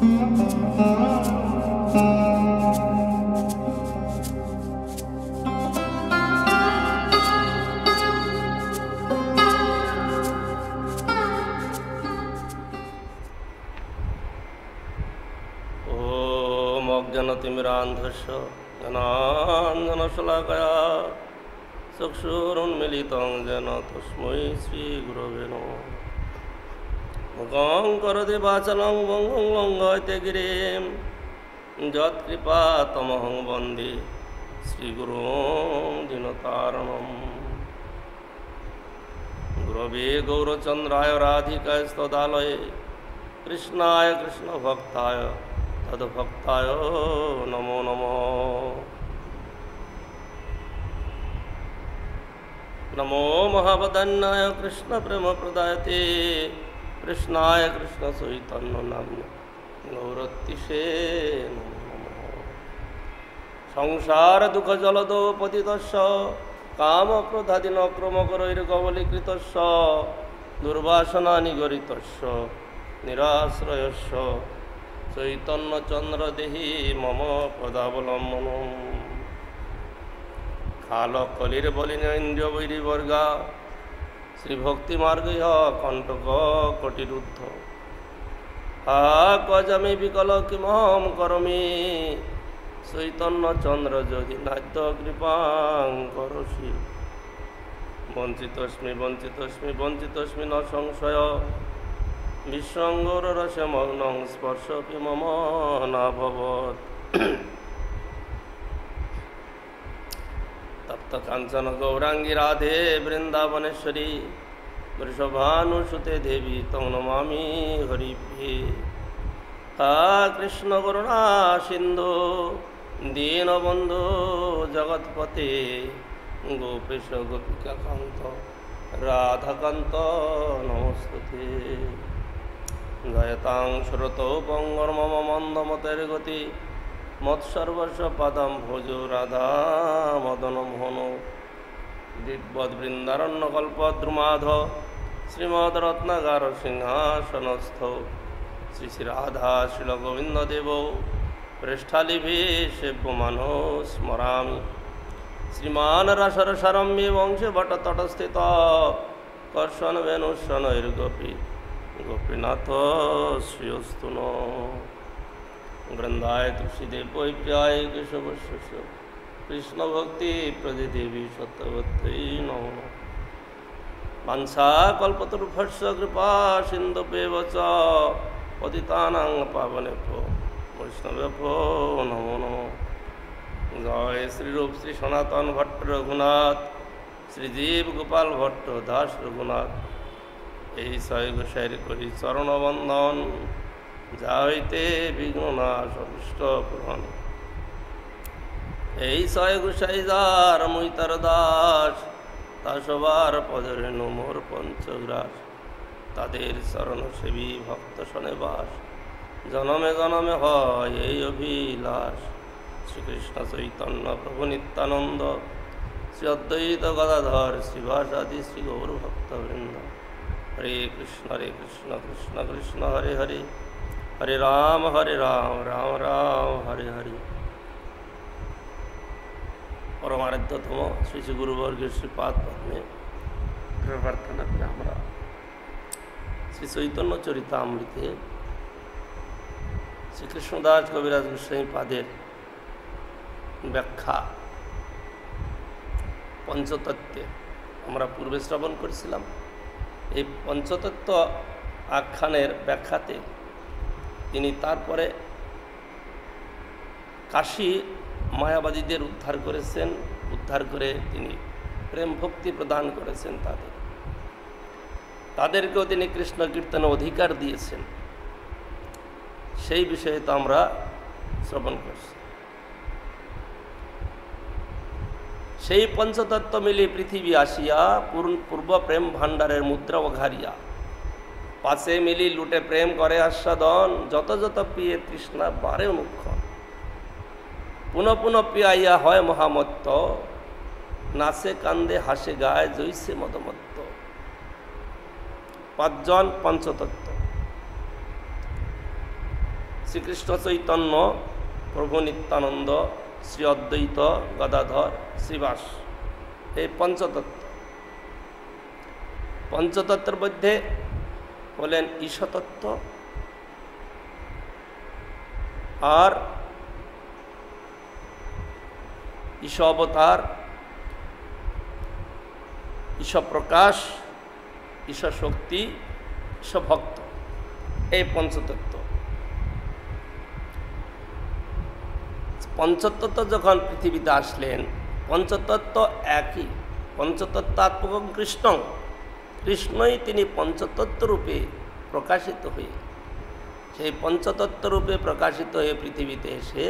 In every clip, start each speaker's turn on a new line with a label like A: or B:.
A: অজ্ঞানতিমিরান্ধস্য জ্ঞানাঞ্জনশলাকয়া চক্ষুরুন্মিলিतं येन তস্मै শ্রীগুরবে নমঃ। মুখং করোতি বাচালং ভঙ্গুং লঙ্ঘয়তে গিরিম যৎকৃপাতমহং বন্দে শ্রীগুরুং দীনতারিণম। গুরবে গৌরচন্দ্রায় রাধিকায় স্তদালয়ে কৃষ্ণায় কৃষ্ণভক্তায় তদ্ভক্তায় নমো নমঃ। নমো মহাবদান্যায় কৃষ্ণ প্রেম প্রদায়তে কৃষ্ণায় কৃষ্ণ চৈতন্য নাম্নে গৌরতিষে নমো নমঃ। সংসার দুঃখ জলদো পতিতস্য কাম ক্রোধাদীন ক্রমকরৈর্গবলীকৃতস্য দুর্বাসনা নিগরিতস্য নিরাশ্রয়স্য চৈতন্য চন্দ্র দেহি মম পদাবলম্বনম। কাল কলির বলিন ইন্দ্রিয় বৈরিবর্গা শ্রীভক্তি মার্গীয় কণ্টক কটিরুদ্ধ। হা কজমি বিকল কিমহম করমি চৈতন্য চন্দ্র যদি নাদ্য কৃপাং করসি। বঞ্চিতস্মি বঞ্চিতস্মি বঞ্চিতস্মি ন সংশয় বিশ্বঙ্গর রসে মগ্নং স্পর্শপি মম নাভবৎ। তপ্ত কাঞ্চন গৌরাঙ্গী রাধে বৃন্দাবনেশ্বরী বৃষভানুসুতে দেবী তং নমামি হরিপ্রিয়ে। হা কৃষ্ণ করুণা সিন্ধু দীনবন্ধু জগৎপতে গোপেশ গোপিকাকান্ত রাধাকান্ত নমস্তুতে। জয়তাং সুরতৌ পঙ্গর মম মন্দমতের গতি মৎসর্বস্ব পাদম ভোজ রাধা মদন মোহন। দিব্যদ বৃন্দারণ্য কল্পদ্রুমাধ শ্রীমদ রত্নাগার সিংহাসনস্থ শ্রী শ্রী রাধা শিল গোবিন্দ দেব পৃষ্ঠালিভি সেব্যমানো স্মরামি। শ্রীমান রসরসারম্যে বংশে ভট্ট তটস্থিত কর্ষণ বেনুষ্ণৈর্গোপী গোপীনাথ শ্রীয়স্তু ন। বৃন্দায় তুলসীদেব প্রিয়ায় কেশবশ্য কৃষ্ণ ভক্তি প্রদে দেবী সত্যবত্যই নম। বাঞ্ছা কল্পতরুভ্যশ্চ কৃপা সিন্ধুভ্যেব চ পতিতানাং পাবনেভ্যো বৈষ্ণবেভ্যো নমো নমঃ। জয় শ্রীরূপ শ্রী সনাতন ভট্ট রঘুনাথ শ্রীজীব গোপাল ভট্ট দাস রঘুনাথ। এই ছয় গোসাইয়ের করি চরণবন্দন যা হইতে বিঘ্ননাশ অভিষ্ট পূরণ। এই ছয় গোসাই যার মুই তার দাস তা সবার পদরেণু মোর পঞ্চগ্রাস। তাদের চরণ সেবী ভক্ত শনে বাস জনমে জনমে হয় এই অভিলাষ। শ্রীকৃষ্ণ চৈতন্য প্রভু নিত্যানন্দ শ্রী অদ্বৈত গদাধর শ্রীবাসাদি শ্রী গৌর ভক্তবৃন্দ। হরে কৃষ্ণ কৃষ্ণ কৃষ্ণ হরে হরে হরে রাম রাম রাম হরে হরে। পরমারাধ্যতম শ্রী শ্রী গুরুবর্গের শ্রীপাদ পদ্মে প্রার্থনা করে আমরা শ্রী চৈতন্য চরিতামৃতে শ্রীকৃষ্ণদাস কবিরাজ গোস্বামী পাদের ব্যাখ্যা পঞ্চতত্ত্বে আমরা পূর্বে শ্রবণ করেছিলাম। এই পঞ্চতত্ত্ব আখ্যানের ব্যাখ্যাতে তিনি তারপরে কাশী মায়াবাদীদের উদ্ধার করেছেন। উদ্ধার করে তিনি প্রেম ভক্তি প্রদান করেছেন। তাদেরকেও তিনি কৃষ্ণ কীর্তনে অধিকার দিয়েছেন। সেই বিষয়ে তো আমরা শ্রবণ করছি। সেই পঞ্চতত্ত্ব মিলি পৃথিবী আসিয়া পূর্ব প্রেম ভাণ্ডারের মুদ্রা ঘারিয়া পাশে মিলি লুটে প্রেম করে আস্বাদন যত যত প্রিয়ে তৃষ্ণা বারে অনুক্ষণ। পুনঃ পুনঃ পিয়াইয়া হয় মহামত্ত নাচে কান্দে হাসে গায় জৈসে মদমত্ত। পাঁচজন পঞ্চতত্ত্ব শ্রীকৃষ্ণ চৈতন্য, প্রভু নিত্যানন্দ, শ্রী অদ্বৈত গদাধর শ্রীবাস, এই পঞ্চতত্ত্ব। পঞ্চতত্ত্বের মধ্যে বলেন ঈশ্বরতত্ত্ব, আর ঈশ্বর অবতার, ঈশ্বর প্রকাশ, ঈশ্বর শক্তি, ঈশ্বর ভক্ত, এই পঞ্চতত্ত্ব। পঞ্চতত্ত্ব যখন পৃথিবীতে আসলেন, পঞ্চতত্ত্ব একই, পঞ্চতত্ত্বাত্মক কৃষ্ণ, কৃষ্ণই তিনি পঞ্চতত্ত্ব রূপে প্রকাশিত হয়ে, সেই পঞ্চতত্ত্ব রূপে প্রকাশিত হয়ে পৃথিবীতে এসে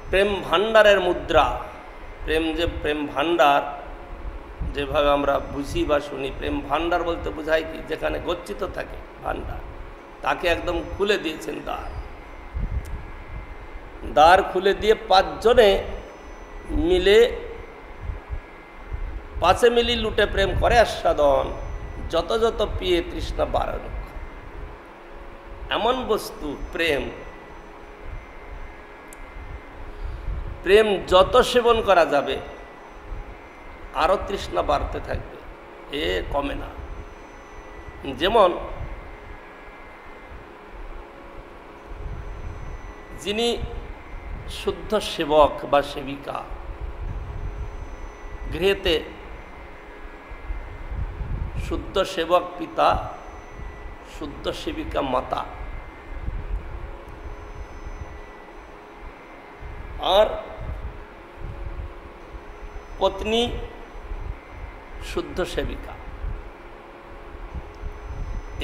A: প্রেম ভাণ্ডারের মুদ্রা, প্রেম ভাণ্ডার যেভাবে আমরা বুঝি বা শুনি, প্রেম ভাণ্ডার বলতে বোঝায় কি, যেখানে গচ্ছিত থাকে ভাণ্ডার, তাকে একদম খুলে দিয়েছেন দ্বার খুলে দিয়ে 5 জনে মিলে 5 মিলি লুটে প্রেম করে আস্বাদন, যত যত পিয়ে তৃষ্ণা 12 লক্ষ। এমন বস্তু প্রেম, প্রেম যত সেবন করা যাবে আরো তৃষ্ণা বাড়তে থাকবে, এ কমে না। যেমন যিনি শুদ্ধ সেবক বা সেবিকা, গৃহেতে শুদ্ধ সেবক পিতা, শুদ্ধ সেবিকা মাতা, আর পত্নী শুদ্ধ সেবিকা,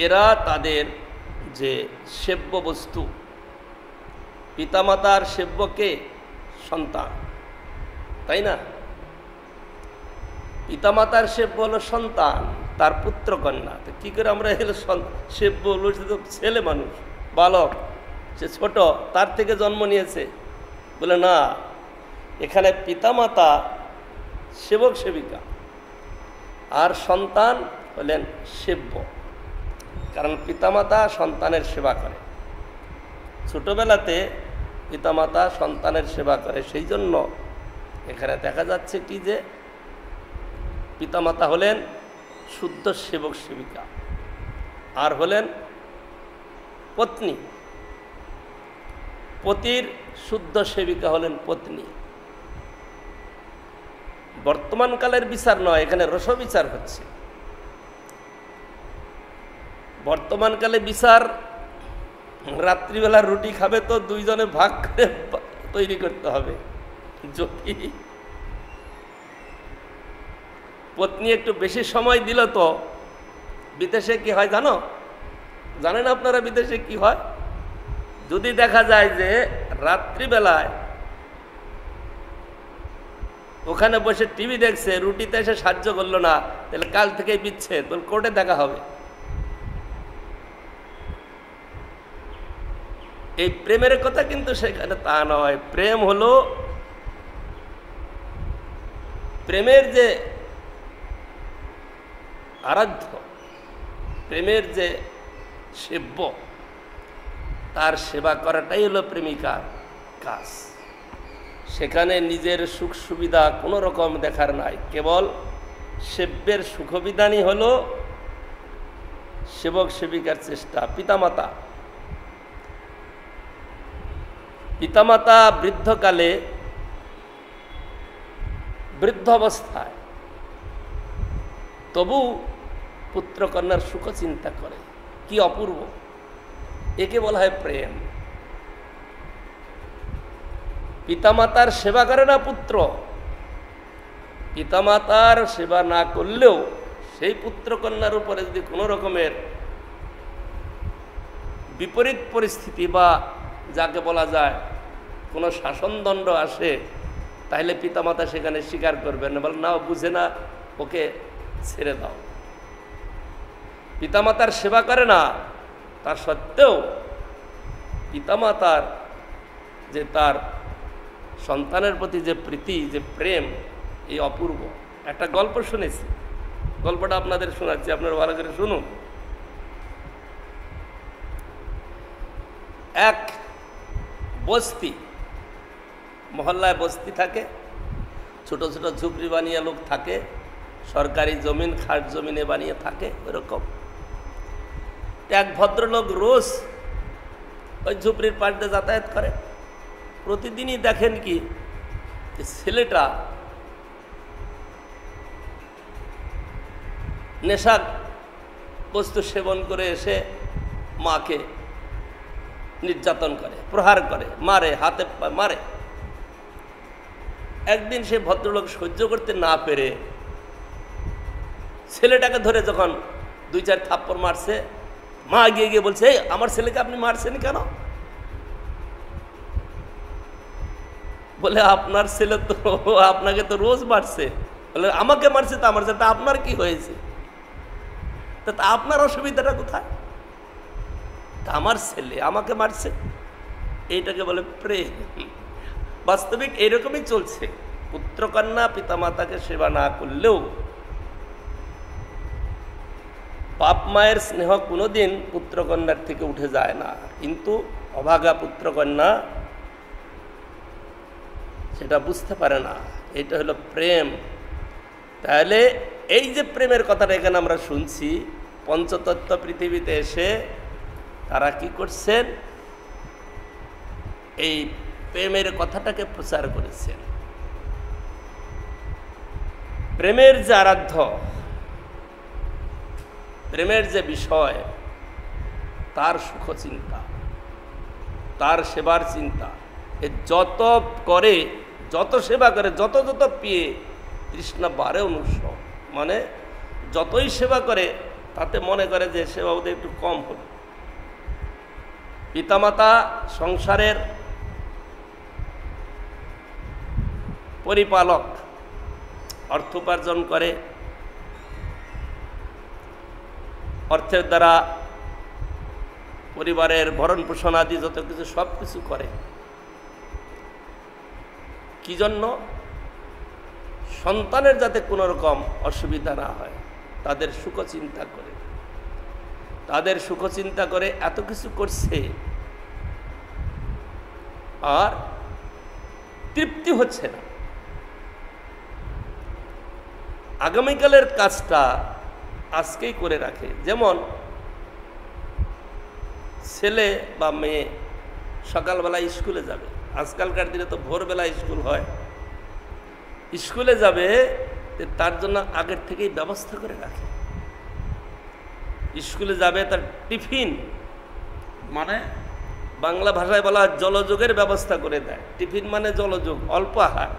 A: এরা তাদের যে সেব্য বস্তু, পিতামাতার সেব্যকে সন্তান, তাই না? পিতামাতার সেব্য হলো সন্তান, তার পুত্র কন্যা। তো কী করে আমরা এলো সেব্য হলো, সে তো ছেলে মানুষ, বালক, সে ছোট, তার থেকে জন্ম নিয়েছে, বলে না, এখানে পিতামাতা সেবক সেবিকা আর সন্তান হলেন সেব্য, কারণ পিতামাতা সন্তানের সেবা করে। ছোটবেলাতে পিতামাতা সন্তানের সেবা করে, সেই জন্য এখানে দেখা যাচ্ছে কি যে পিতামাতা হলেন শুদ্ধ সেবক সেবিকা, আর হলেন পত্নী, পতির শুদ্ধ সেবিকা হলেন পত্নী। বর্তমানকালের বিচার নয়, এখানে রস বিচার হচ্ছে। বর্তমানকালে বিচার, রাত্রিবেলা রুটি খাবে তো 2 জনে ভাগ করে তৈরি করতে হবে। যদি পত্নী একটু বেশি সময় দিল তো বিদেশে কি হয় জানো? জানেন আপনারা বিদেশে কি হয়? যদি দেখা যায় যে রাত্রিবেলায় ওখানে বসে টিভি দেখছে, রুটিতে এসে সাহায্য করলো না, তাহলে কাল থেকে বিচ্ছেদ, বল কোর্টে দেখা হবে। এই প্রেমের কথা কিন্তু সেখানে তা নয়। প্রেম হলো, প্রেমের যে আরাধ্য, প্রেমের যে সেব্য, তার সেবা করাটাই হলো প্রেমিকার কাজ। সেখানে নিজের সুখ সুবিধা কোনো রকম দেখার নাই, কেবল সেব্যের সুখবিধানই হলো সেবক সেবিকার চেষ্টা। পিতামাতা, পিতামাতা বৃদ্ধকালে, বৃদ্ধ অবস্থায় তবু পুত্রকন্যার সুখ চিন্তা করে, কি অপূর্ব! একে বলা হয় প্রেম। পিতামাতার সেবা করে না পুত্র, পিতামাতার সেবা না করলেও সেই পুত্রকন্যার উপরে যদি কোনো রকমের বিপরীত পরিস্থিতি বা যাকে বলা যায় কোনো শাসনদণ্ড আসে, তাহলে পিতামাতা সেখানে স্বীকার করবেন না, বলেন না, বুঝে না, ওকে ছেড়ে দাও। পিতামাতার সেবা করে না, তার সত্ত্বেও পিতামাতার যে তার সন্তানের প্রতি যে প্রীতি, যে প্রেম, এই অপূর্ব। একটা গল্প শুনেছি, গল্পটা আপনাদের শোনাচ্ছি, আপনারা ভালো করে শুনুন। এক বস্তি, মহল্লায় বস্তি থাকে, ছোট ছোট ঝুপড়ি বানিয়ে লোক থাকে, সরকারি জমিন খাট জমিনে বানিয়ে থাকে। ওইরকম এক ভদ্রলোক রোজ ওই ঝুপড়ির পাশ দিয়ে যাতায়াত করে। প্রতিদিনই দেখেন কি ছেলেটা নেশা বস্তু সেবন করে এসে মাকে নির্যাতন করে, প্রহার করে, মারে, হাতে মারে। একদিন সে ভদ্রলোক সহ্য করতে না পেরে ছেলেটাকে ধরে যখন 2-4 থাপ্পড় মারছে, মা গিয়ে গিয়ে বলছে, এই আমার ছেলেকে আপনি মারছেন কেন? বলে আপনার ছেলে তো আপনাকে তো রোজ মারছে। বলে আমাকে মারছে তো আমার ছেলে, আপনার কি হয়েছে? তা আপনার অসুবিধাটা কোথায়? তা আমার ছেলে আমাকে মারছে। এইটাকে বলে প্রেম। বাস্তবিক এরকমই চলছে। পুত্রকন্যা পিতামাতাকে সেবা না করলেও বাপ মায়ের স্নেহ কোনোদিন পুত্রকন্যার থেকে উঠে যায় না, কিন্তু অভাগা পুত্রকন্যা সেটা বুঝতে পারে না। এটা হলো প্রেম। তাহলে এই যে প্রেমের কথাটা এখানে আমরা শুনছি, পঞ্চতত্ত্ব পৃথিবীতে এসে তারা কি করছেন? এই প্রেমের কথাটাকে প্রচার করেছেন। প্রেমের যে আরাধ্য, প্রেমের যে বিষয়, তার সুখ চিন্তা, তার সেবার চিন্তা, এ যত করে, যত সেবা করে, যত যত পেয়ে তৃষ্ণা বাড়ে অনুষ্ঠ, মানে যতই সেবা করে তাতে মনে করে যে সেবা বোধহয় একটু কম হল। পিতামাতা সংসারের পরিপালক, অর্থ উপার্জন করে, অর্থের দ্বারা পরিবারের ভরণ পোষণ আদি যত কিছু সব কিছু করে। কি জন্য? সন্তানের যাতে কোনো রকম অসুবিধা না হয়, তাদের সুখ চিন্তা করে, তাদের সুখ চিন্তা করে এত কিছু করছে, আর তৃপ্তি হচ্ছে না। আগামীকালের কাজটা আজকেই করে রাখে। যেমন ছেলে বা মেয়ে সকালবেলা স্কুলে যাবে, আজকালকার দিনে তো ভোরবেলা স্কুল হয়, স্কুলে যাবে, তার জন্য আগের থেকেই ব্যবস্থা করে রাখে। স্কুলে যাবে, তার টিফিন, মানে বাংলা ভাষায় বলা জলযোগের ব্যবস্থা করে দেয়। টিফিন মানে জলযোগ, অল্প আহার।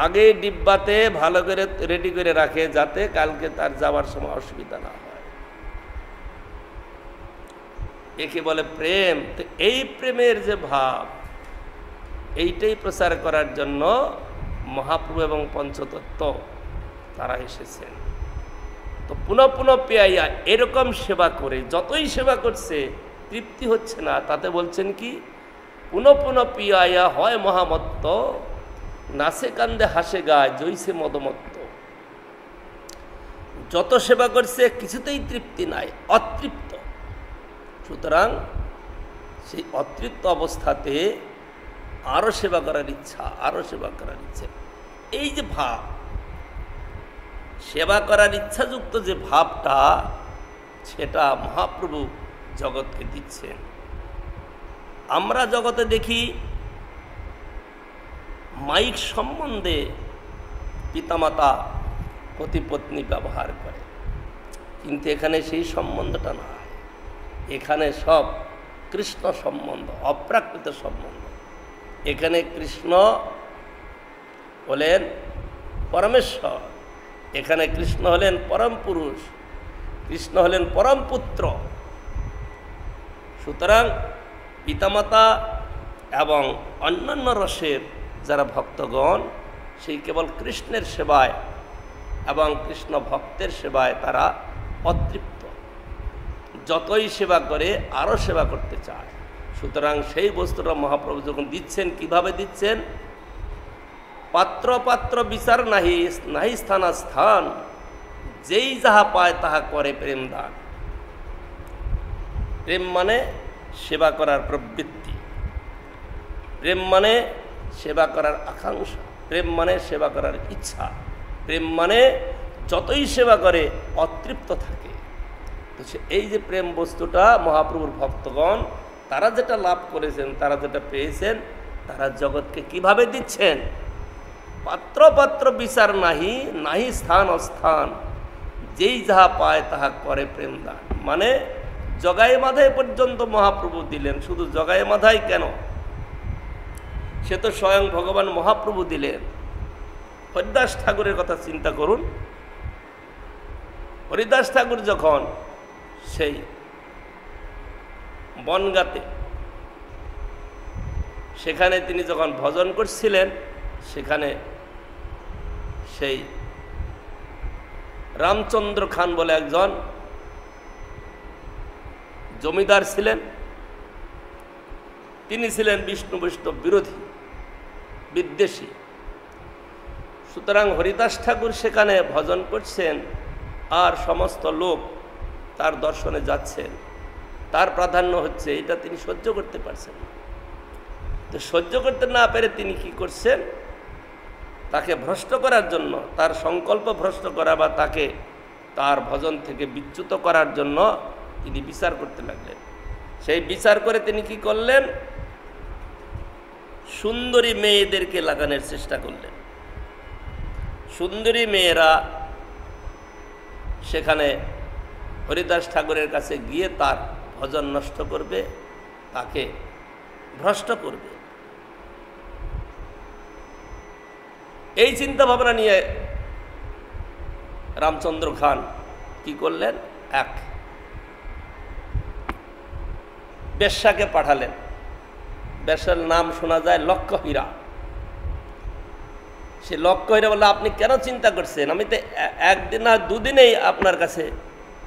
A: আগে ডিব্বাতে ভালো করে রেডি করে রাখে, যাতে কালকে তার যাওয়ার সময় অসুবিধা না হয়। একে বলে প্রেম। তো এই প্রেমের যে ভাব, এইটাই প্রচার করার জন্য মহাপ্রভু এবং পঞ্চতত্ত্ব তারা এসেছেন। তো পুনঃ পুনঃ পেয়াইয়া এরকম সেবা করে, যতই সেবা করছে তৃপ্তি হচ্ছে না, তাতে বলছেন কি, পুনঃ পুনঃ পিয়াইয়া হয় মহামত্ত, নাচে কান্দে হাসে গায় জৈসে মদমত্ত। যত সেবা করছে কিছুতেই তৃপ্তি নাই, অতৃপ্ত। সুতরাং সেই অতৃপ্ত অবস্থাতে আরো সেবা করার ইচ্ছা, আরো সেবা করার ইচ্ছা। এই যে ভাব, সেবা করার ইচ্ছাযুক্ত যে ভাবটা, সেটা মহাপ্রভু জগৎকে দিচ্ছেন। আমরা জগতে দেখি মাইক সম্বন্ধে পিতামাতা পতি-পত্নী ব্যবহার করে, কিন্তু এখানে সেই সম্বন্ধটা না। এখানে সব কৃষ্ণ সম্বন্ধ, অপ্রাকৃত সম্বন্ধ। এখানে কৃষ্ণ হলেন পরমেশ্বর, এখানে কৃষ্ণ হলেন পরম পুরুষ, কৃষ্ণ হলেন পরম পুত্র। সুতরাং পিতামাতা এবং অন্যান্য রসের যারা ভক্তগণ, সেই কেবল কৃষ্ণের সেবায় এবং কৃষ্ণ ভক্তের সেবায় তারা অতৃপ্ত। যতই সেবা করে আরও সেবা করতে চায়। সুতরাং সেই বস্তুটা মহাপ্রভু যখন দিচ্ছেন, কিভাবে দিচ্ছেন? পাত্র পাত্র বিচার নাহি, নাহি স্থানা স্থান, যেই যাহা পায় তাহা করে প্রেম দান। প্রেম মানে সেবা করার প্রবৃত্তি, প্রেম মানে সেবা করার আকাঙ্ক্ষা, প্রেম মানে সেবা করার ইচ্ছা, প্রেম মানে যতই সেবা করে অতৃপ্ত থাকে। তো এই যে প্রেম বস্তুটা মহাপ্রভুর ভক্তগণ তারা যেটা লাভ করেছেন, তারা যেটা পেয়েছেন, তারা জগৎকে কিভাবে দিচ্ছেন? পাত্র পাত্র বিচার নাহি, নাহি স্থান অস্থান, যেই যাহা পায় তাহা করে প্রেম দান। মানে জগায় মাধায় পর্যন্ত মহাপ্রভু দিলেন। শুধু জগায় মাধায় কেন, সে তো স্বয়ং ভগবান মহাপ্রভু দিলেন। হরিদাস ঠাকুরের কথা চিন্তা করুন। হরিদাস ঠাকুর যখন সেই বনগাতে সেখানে তিনি যখন ভজন করছিলেন, সেখানে সেই রামচন্দ্র খান বলে একজন জমিদার ছিলেন। তিনি ছিলেন বিষ্ণু বৈষ্ণব বিরোধী, বিদ্বেষী। সুতরাং হরিদাস ঠাকুর সেখানে ভজন করছেন আর সমস্ত লোক তার দর্শনে যাচ্ছেন, তার প্রাধান্য হচ্ছে, এটা তিনি সহ্য করতে পারছেন না। তো সহ্য করতে না পেরে তিনি কি করছেন? তাকে ভ্রষ্ট করার জন্য, তার সংকল্প ভ্রষ্ট করা বা তাকে তার ভজন থেকে বিচ্যুত করার জন্য তিনি বিচার করতে লাগলেন। সেই বিচার করে তিনি কি করলেন? সুন্দরী মেয়েদেরকে লাগানোর চেষ্টা করলেন। সুন্দরী মেয়েরা সেখানে হরিদাস ঠাকুরের কাছে গিয়ে তার ভজন নষ্ট করবে, তাকে ভ্রষ্ট করবে। এই চিন্তা ভাবনা নিয়ে রামচন্দ্র খান কি করলেন? এক বেশ্যাকে পাঠালেন। বেশ্যার নাম শোনা যায় লক্ষ্য হীরা। সে লক্ষ্য হীরা বলল, আপনি কেন চিন্তা করছেন? আমি তো একদিন না দুদিনেই আপনার কাছে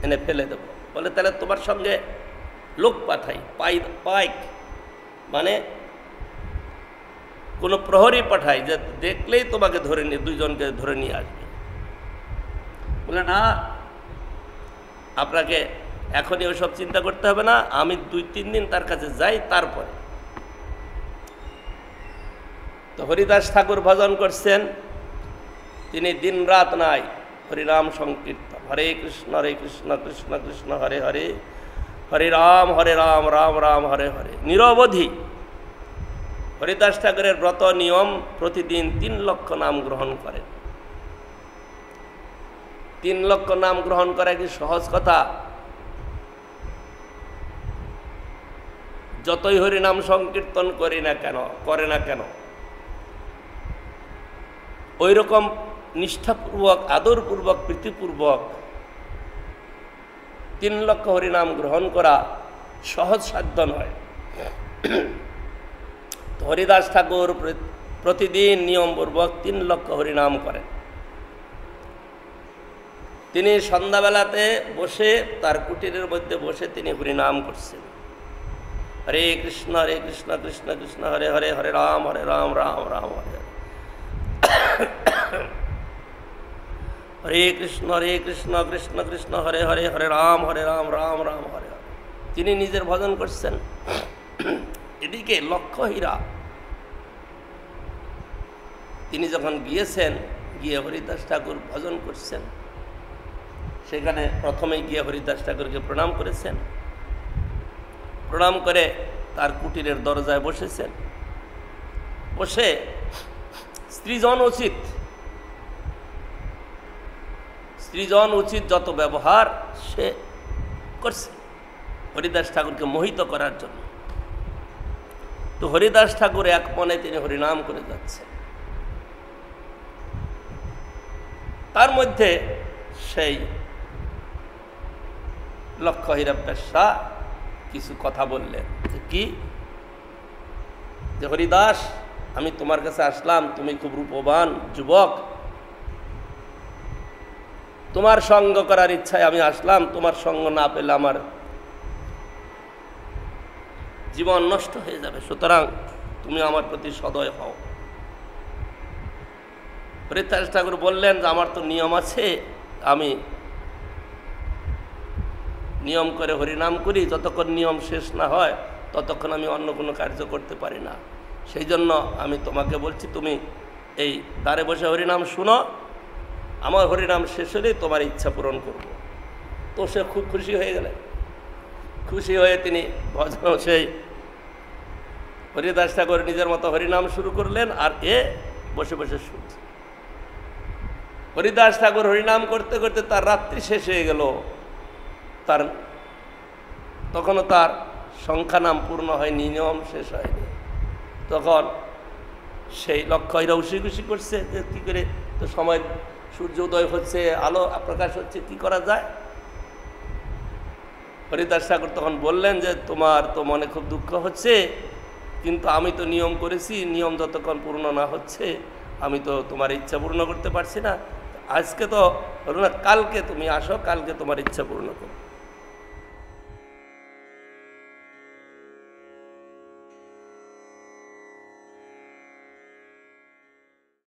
A: এনে ফেলে দেব। বলে, তাহলে তোমার সঙ্গে লোক পাঠাই, পাইক মানে কোনো প্রহরী পাঠাই, যে দেখলেই তোমাকে ধরে নিয়ে, দুইজনকে ধরে নিয়ে আসবে। বলে, না, আপনাকে এখনই ওইসব চিন্তা করতে হবে না, আমি 2-3 দিন তার কাছে যাই, তারপরে। তো হরিদাস ঠাকুর ভজন করছেন, তিনি দিন রাত নাই হরিনাম সংকীর্তন, হরে কৃষ্ণ কৃষ্ণ কৃষ্ণ হরে হরে, হরে রাম রাম রাম হরে হরে, নিরবধি। হরিদাস ঠাকুরের ব্রত নিয়ম, প্রতিদিন 3 লক্ষ নাম গ্রহণ করেন। 3 লক্ষ নাম গ্রহণ করা কি সহজ কথা? যতই হরিনাম সংকীর্তন করে না কেন ওই রকম নিষ্ঠাপূর্বক, আদরপূর্বক, প্রীতিপূর্বক 3 লক্ষ হরিনাম গ্রহণ করা সহজ সাধ্য নয়। হরিদাস ঠাকুর প্রতিদিন নিয়মপূর্বক 3 লক্ষ হরিনাম করেন। তিনি সন্ধ্যাবেলাতে বসে, তার কুটিরের মধ্যে বসে তিনি হরিনাম করছেন। হরে কৃষ্ণ কৃষ্ণ কৃষ্ণ হরে হরে, হরে রাম রাম রাম হরে হরে, হরে কৃষ্ণ কৃষ্ণ কৃষ্ণ হরে হরে, হরে রাম রাম রাম হরে হরে। তিনি নিজের ভজন করছেন। এদিকে লক্ষ্য হীরা তিনি যখন গিয়েছেন, গিয়ে হরিদাস ঠাকুর ভজন করছেন, সেখানে প্রথমেই গিয়ে হরিদাস ঠাকুরকে প্রণাম করেছেন। প্রণাম করে তার কুটিরের দরজায় বসেছেন। বসে স্ত্রীজন উচিত যত ব্যবহার সে করছে হরিদাস ঠাকুরকে মোহিত করার জন্য। তো হরিদাস ঠাকুর এক মনে তিনি হরিনাম করে যাচ্ছেন। তার মধ্যে সেই লক্ষ্য হীরা বেশ্যা কিছু কথা বললেন। কি? যে হরিদাস, আমি তোমার কাছে আসলাম, তুমি খুব রূপবান যুবক, তোমার সঙ্গ করার ইচ্ছায় আমি আসলাম। তোমার সঙ্গ না পেলে আমার জীবন নষ্ট হয়ে যাবে, সুতরাং তুমি আমার প্রতি সদয় হও। হরিদাস ঠাকুর বললেন যে আমার তো নিয়ম আছে, আমি নিয়ম করে হরিনাম করি, যতক্ষণ নিয়ম শেষ না হয় ততক্ষণ আমি অন্য কোনো কার্য করতে পারি না। সেই জন্য আমি তোমাকে বলছি, তুমি এই দ্বারে বসে হরিনাম শুনো, আমার হরিনাম শেষ হলেই তোমার ইচ্ছা পূরণ করব। তো সে খুব খুশি হয়ে গেলেন। খুশি হয়ে তিনি ভজন সেই হরিদাস ঠাকুর নিজের মতো হরিনাম শুরু করলেন, আর এ বসে বসে শুনছে। হরিদাস ঠাকুর হরিনাম করতে করতে তার রাত্রি শেষ হয়ে গেল, তখনও তার সংখ্যা নাম পূর্ণ হয়নি, নিয়ম শেষ হয়নি। তখন সেই লক্ষ্য খুশি খুশি করছে যে কী করে, তো সময় সূর্য উদয় হচ্ছে, আলো প্রকাশ হচ্ছে, কি করা যায়। হরিদাস ঠাকুর তখন বললেন যে তোমার তো মনে খুব দুঃখ হচ্ছে, কিন্তু আমি তো নিয়ম করেছি, নিয়ম যতক্ষণ পূর্ণ না হচ্ছে আমি তো তোমার ইচ্ছা পূর্ণ করতে পারছি না। আজকে তো হলো না, কালকে তুমি আসো, কালকে তোমার ইচ্ছা পূর্ণ করো।